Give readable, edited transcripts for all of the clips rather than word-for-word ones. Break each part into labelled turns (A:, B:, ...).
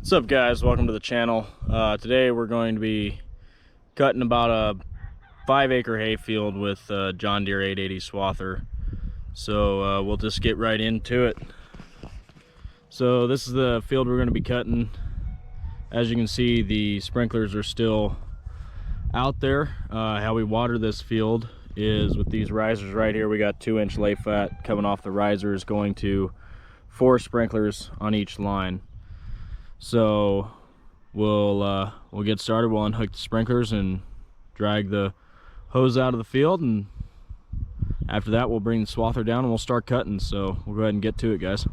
A: What's up, guys? Welcome to the channel. Today we're going to be cutting about a 5-acre hayfield with John Deere 880 swather. So we'll just get right into it. So this is the field we're going to be cutting. As you can see, the sprinklers are still out there. How we water this field is with these risers right here. We got 2-inch lay flat coming off the risers going to 4 sprinklers on each line. So we'll get started. We'll unhook the sprinklers and drag the hose out of the field, and after that we'll bring the swather down and we'll start cutting. So we'll go ahead and get to it, guys.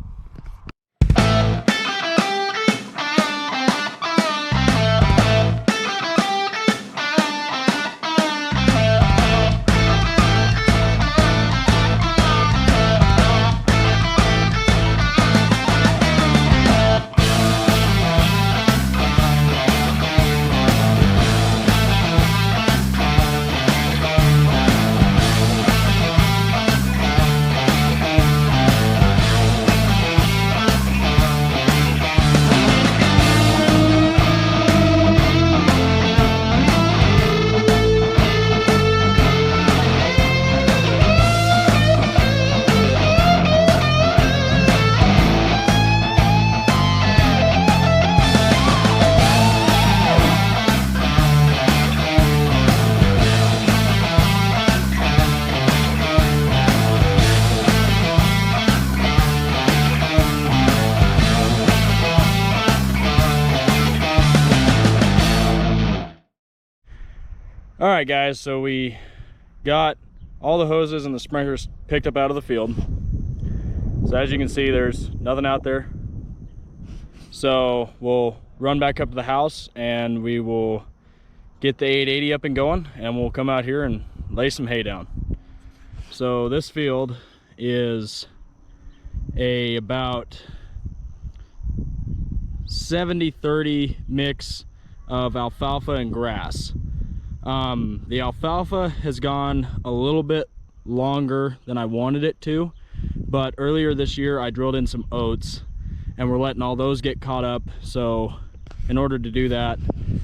A: All right, guys, so we got all the hoses and the sprinklers picked up out of the field. So as you can see, there's nothing out there. So we'll run back up to the house and we will get the 880 up and going, and we'll come out here and lay some hay down. So this field is about 70-30 mix of alfalfa and grass. The alfalfa has gone a little bit longer than I wanted it to, but earlier this year I drilled in some oats and we're letting all those get caught up. So in order to do that,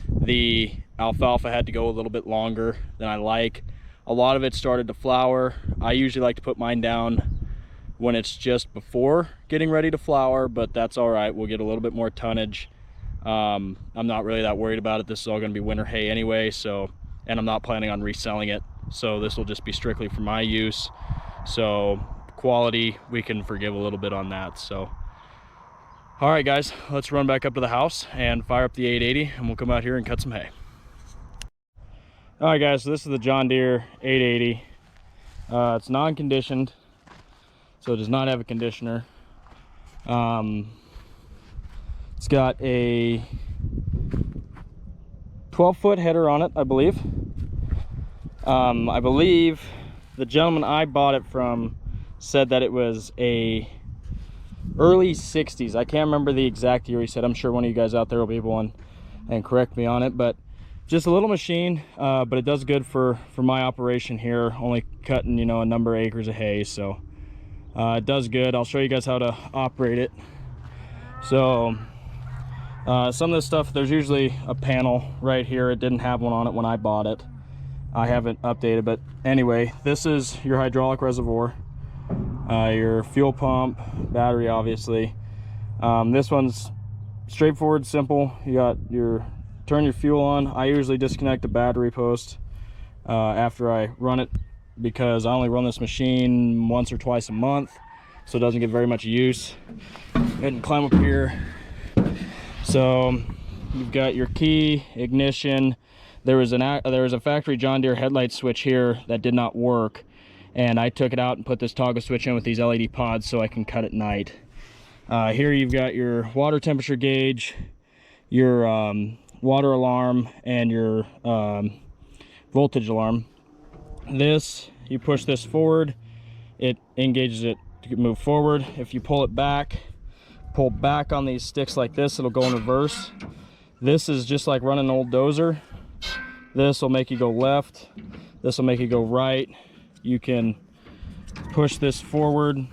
A: the alfalfa had to go a little bit longer than I like. A lot of it started to flower. I usually like to put mine down when it's just before getting ready to flower, but that's all right. We'll get a little bit more tonnage. I'm not really that worried about it. This is all going to be winter hay anyway, and I'm not planning on reselling it, so this will just be strictly for my use. So quality, we can forgive a little bit on that. So all right, guys, let's run back up to the house and fire up the 880 and we'll come out here and cut some hay. All right, guys, so this is the John Deere 880. It's non-conditioned, so it does not have a conditioner. It's got a 12-foot header on it, I believe. I believe the gentleman I bought it from said that it was a early 60s. I can't remember the exact year he said. I'm sure one of you guys out there will be able and correct me on it, but just a little machine, but it does good for my operation here, only cutting, you know, a number of acres of hay. So it does good. I'll show you guys how to operate it. So some of this stuff, there's usually a panel right here. It didn't have one on it when I bought it. I haven't updated, but anyway, this is your hydraulic reservoir, your fuel pump, battery, obviously. This one's straightforward, simple. You got turn your fuel on. I usually disconnect the battery post after I run it, because I only run this machine once or twice a month, so it doesn't get very much use. Go ahead and climb up here. So you've got your key, ignition. There was a factory John Deere headlight switch here that did not work, and I took it out and put this toggle switch in with these LED pods so I can cut at night. Here you've got your water temperature gauge, your water alarm, and your voltage alarm. This, you push this forward, it engages it to move forward. If you pull it back, pull back on these sticks like this, it'll go in reverse. This is just like running an old dozer. This will make you go left, this will make you go right. You can push this forward,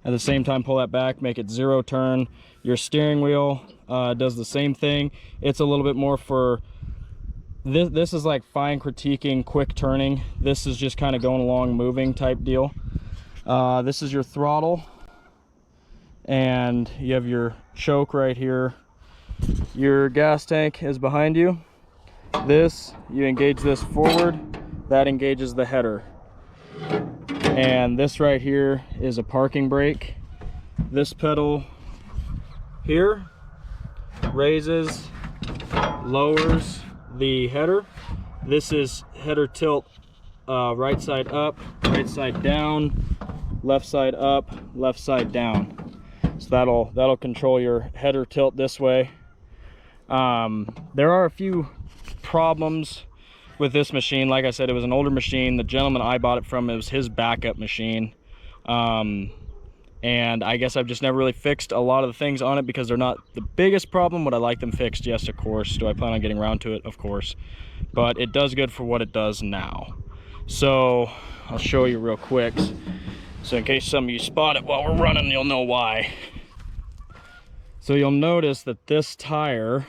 A: at the same time pull that back, make it 0 turn. Your steering wheel, does the same thing. It's a little bit more for this is like fine critiquing, quick turning. This is just kind of going along, moving type deal. This is your throttle, and you have your choke right here. Your gas tank is behind you. This, you engage this forward, that engages the header. And this right here is a parking brake. This pedal here raises, lowers the header. This is header tilt, right side up, right side down, left side up, left side down. So that'll control your header tilt this way. There are a few problems with this machine. Like I said, it was an older machine. The gentleman I bought it from, it was his backup machine. And I guess I've just never really fixed a lot of the things on it because they're not the biggest problem. Would I like them fixed? Yes, of course. Do I plan on getting around to it? Of course. But it does good for what it does now. So I'll show you real quick. So in case some of you spot it while we're running, you'll know why. So you'll notice that this tire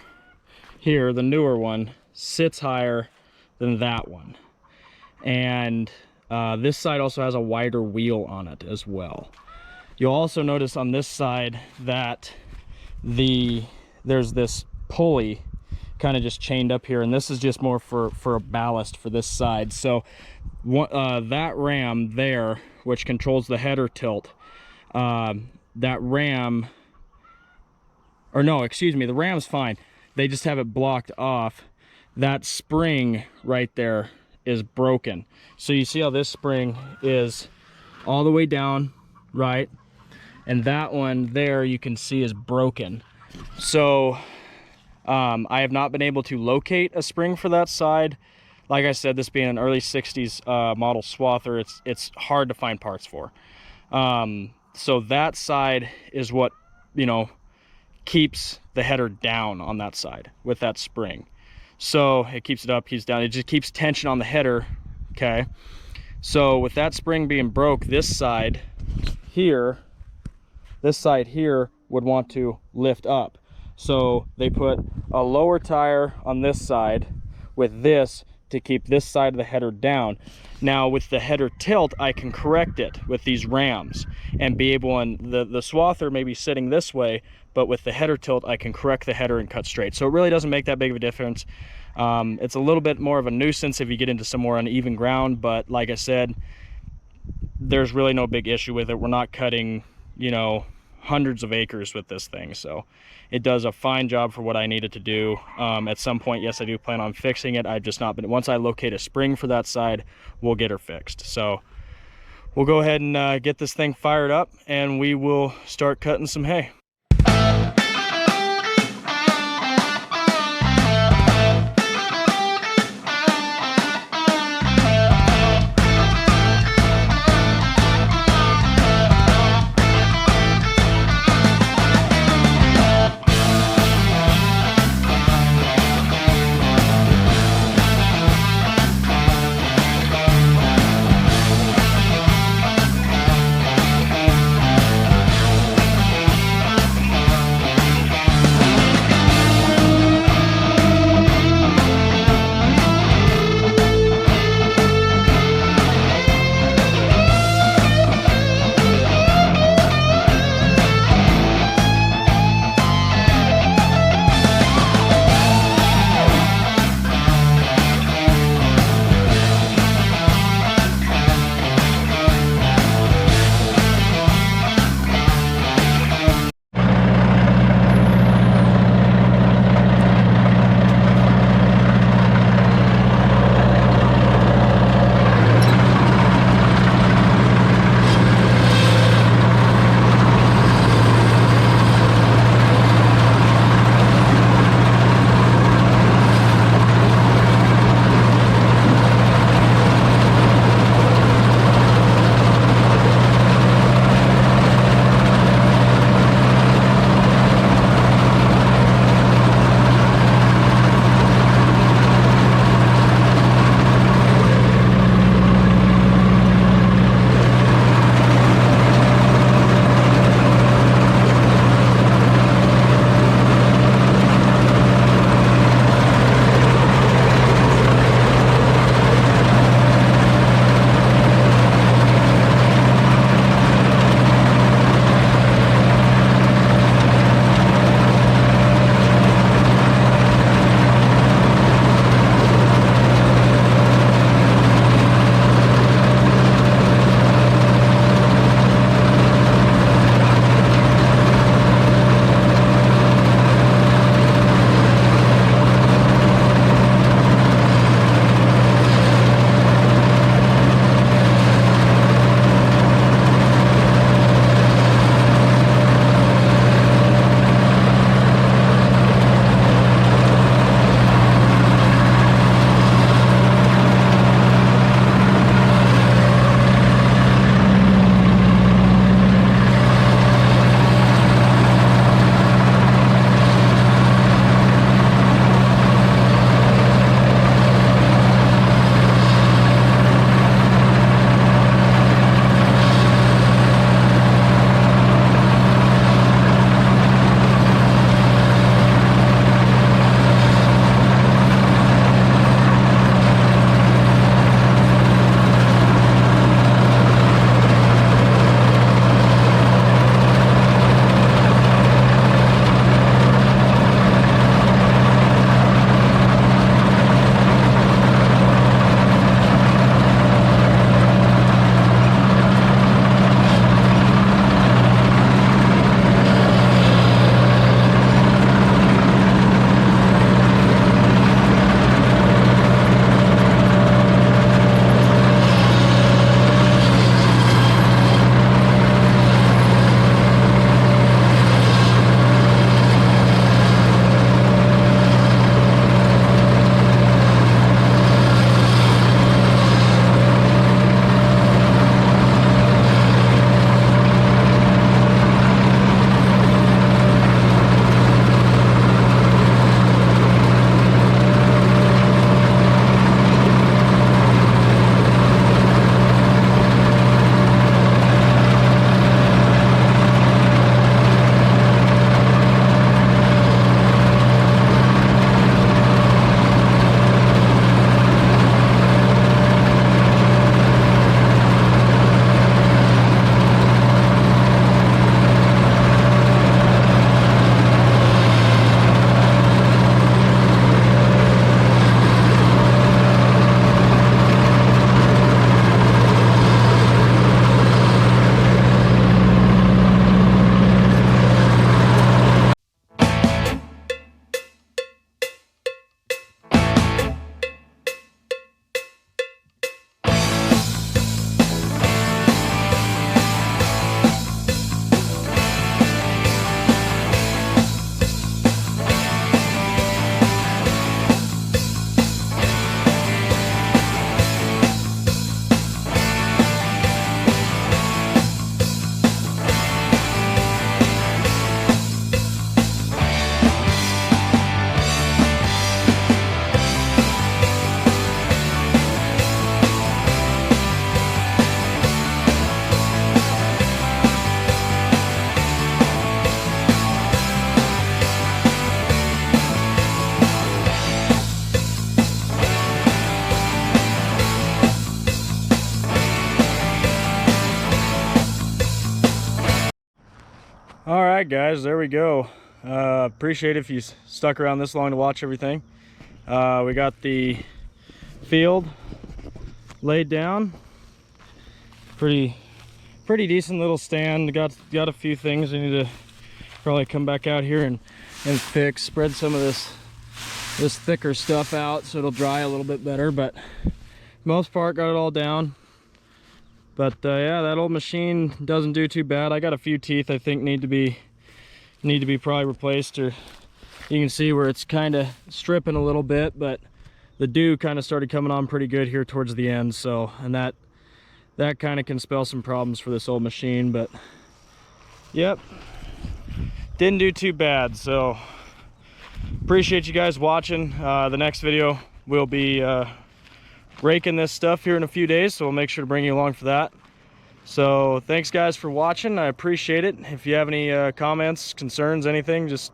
A: here, the newer one, sits higher than that one. And this side also has a wider wheel on it as well. You'll also notice on this side that there's this pulley kind of just chained up here, and this is just more for a ballast for this side. So that ram there, which controls the header tilt, that ram, or no, excuse me, the ram's fine. They just have it blocked off. That spring right there is broken. So you see how this spring is all the way down, right? And that one there you can see is broken. So I have not been able to locate a spring for that side. Like I said, this being an early 60s model swather, it's hard to find parts for. So that side is what, you know, keeps the header down on that side with that spring. So it keeps it up, keeps down, it just keeps tension on the header. Okay, so with that spring being broke, this side here would want to lift up. So they put a lower tire on this side with this to keep this side of the header down. Now with the header tilt, I can correct it with these rams and be able, and the swather may be sitting this way, but with the header tilt, I can correct the header and cut straight. So it really doesn't make that big of a difference. It's a little bit more of a nuisance if you get into some more uneven ground, but like I said, there's really no big issue with it. We're not cutting, you know, hundreds of acres with this thing, so it does a fine job for what I need it to do. At some point, yes, I do plan on fixing it. I've just not been, once I locate a spring for that side, we'll get her fixed. So we'll go ahead and get this thing fired up, and we will start cutting some hay. right, guys, there we go. Appreciate it if you stuck around this long to watch everything. We got the field laid down. Pretty decent little stand. Got a few things I need to probably come back out here and fix. Spread some of this thicker stuff out so it'll dry a little bit better, but most part got it all down. But yeah, that old machine doesn't do too bad. I got a few teeth I think need to be probably replaced, or you can see where it's kind of stripping a little bit, but the dew kind of started coming on pretty good here towards the end. So, and that kind of can spell some problems for this old machine, but yep, didn't do too bad. So appreciate you guys watching. The next video will be raking this stuff here in a few days, so we'll make sure to bring you along for that. So thanks guys for watching. I appreciate it. If you have any comments, concerns, anything, just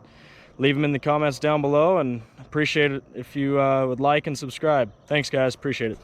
A: leave them in the comments down below, and appreciate it if you would like and subscribe. Thanks guys, appreciate it.